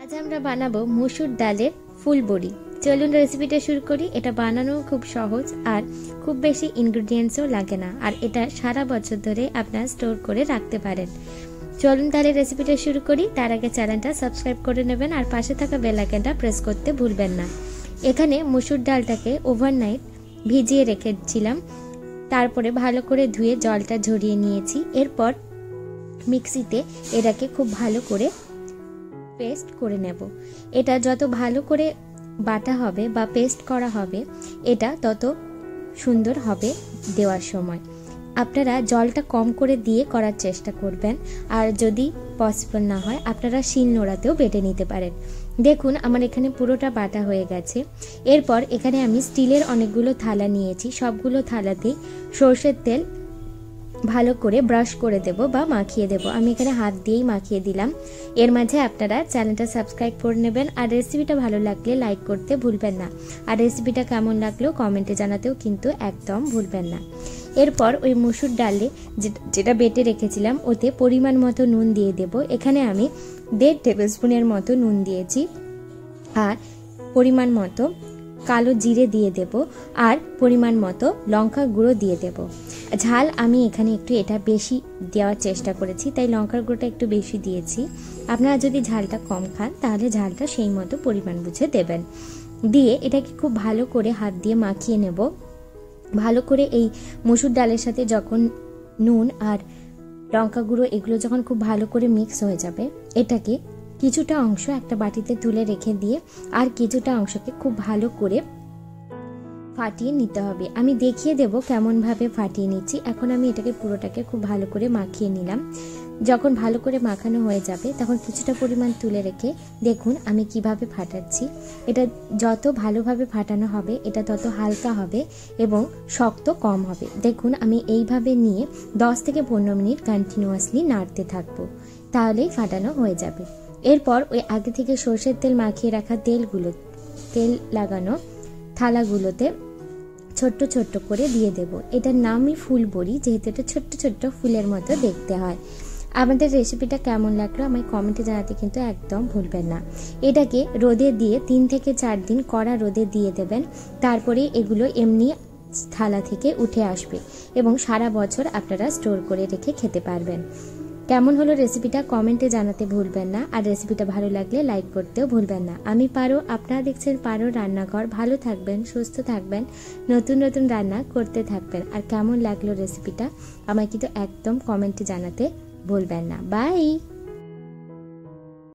আজ আমরা বানাবো মসুর ডালের ফুল বড়ি। চলুন রেসিপিটা শুরু করি। এটা বানানো খুব সহজ আর খুব বেশি ইনগ্রেডিয়েন্টসও লাগে না, আর এটা সারা বছর ধরে আপনারা স্টোর করে রাখতে পারেন। চলুন তাহলে রেসিপিটা শুরু করি। তার আগে চ্যানেলটা সাবস্ক্রাইব করে নেবেন আর পাশে থাকা বেল আইকনটা প্রেস করতে ভুলবেন না। এখানে মসুর ডালটাকে ওভারনাইট ভিজিয়ে রেখেছিলাম, তারপরে ভালো করে ধুয়ে জলটা ঝরিয়ে নিয়েছি। এরপর মিক্সিতে এটাকে খুব ভালো করে পেস্ট করে নেব। এটা যত ভালো করে বাটা হবে বা পেস্ট করা হবে, এটা তত সুন্দর হবে দেওয়ার সময়। আপনারা জলটা কম করে দিয়ে করার চেষ্টা করবেন, আর যদি পসিবল না হয় আপনারা শিলনোড়াতেও বেটে নিতে পারেন। দেখুন আমার এখানে পুরোটা বাটা হয়ে গেছে। এরপর এখানে আমি স্টিলের অনেকগুলো থালা নিয়েছি। সবগুলো থালাতেই সর্ষের তেল ভালো করে ব্রাশ করে দেব বা মাখিয়ে দেব। আমি এখানে হাত দিয়েই মাখিয়ে দিলাম। এর মাঝে আপনারা চ্যানেলটা সাবস্ক্রাইব করে নেবেন, আর রেসিপিটা ভালো লাগলে লাইক করতে ভুলবেন না, আর রেসিপিটা কেমন লাগলো কমেন্টে জানাতেও কিন্তু একদম ভুলবেন না। এরপর ওই মসুর ডালে যেটা বেটে রেখেছিলাম ওতে পরিমাণ মতো নুন দিয়ে দেব। এখানে আমি 1.5 টেবিল স্পুনের মতো নুন দিয়েছি, আর পরিমাণ মতো কালো জিরে দিয়ে দেব, আর পরিমাণ মতো লঙ্কা গুঁড়ো দিয়ে দেব। ঝাল আমি এখানে একটু এটা বেশি দেওয়ার চেষ্টা করেছি, তাই লঙ্কার গুঁড়োটা একটু বেশি দিয়েছি। আপনারা যদি ঝালটা কম খান তাহলে ঝালটা সেই মতো পরিমাণ বুঝে দেবেন। দিয়ে এটাকে খুব ভালো করে হাত দিয়ে মাখিয়ে নেব। ভালো করে এই মসুর ডালের সাথে যখন নুন আর লঙ্কা গুঁড়ো এগুলো যখন খুব ভালো করে মিক্স হয়ে যাবে, এটাকে কিছুটা অংশ একটা বাটিতে তুলে রেখে দিয়ে আর কিছুটা অংশকে খুব ভালো করে ফাটিয়ে নিতে হবে। আমি দেখিয়ে দেব কেমন ভাবে ফাটিয়ে নিচ্ছি। এখন আমি এটাকে পুরোটাকে খুব ভালো করে মাখিয়ে নিলাম। যখন ভালো করে মাখানো হয়ে যাবে তখন কিছুটা পরিমাণ তুলে রেখে দেখুন আমি কিভাবে ফাটাচ্ছি। এটা যত ভালোভাবে ফাটানো হবে এটা তত হালকা হবে এবং শক্ত কম হবে। দেখুন আমি এইভাবে নিয়ে 10 থেকে 15 মিনিট কন্টিনিউয়াসলি নাড়তে থাকবো, তাহলেই ফাটানো হয়ে যাবে। এরপর ওই আগে থেকে সর্ষের তেল মাখিয়ে রাখা তেল লাগানো থালাগুলোতে ছোট্ট ছোট্ট করে দিয়ে দেব। এটার নামই ফুল বড়ি, যেহেতু এটা ছোট্ট ছোট্ট ফুলের মতো দেখতে হয়। আমাদের রেসিপিটা কেমন লাগলো আমায় কমেন্টে জানাতে কিন্তু একদম ভুলবেন না। এটাকে রোদে দিয়ে 3 থেকে 4 দিন কড়া রোদে দিয়ে দেবেন, তারপরে এগুলো এমনি থালা থেকে উঠে আসবে এবং সারা বছর আপনারা স্টোর করে রেখে খেতে পারবেন। কেমন হলো রেসিপিটা কমেন্টে জানাতে ভুলবেন না, আর রেসিপিটা ভালো লাগলে লাইক করতেও ভুলবেন না। আমি পারো, আপনারা দেখছেন পারো রান্নাঘর। ভালো থাকবেন, সুস্থ থাকবেন, নতুন নতুন রান্না করতে থাকবেন। আর কেমন লাগলো রেসিপিটা আমায় কিন্তু একদম কমেন্টে জানাতে ভুলবেন না। বাই।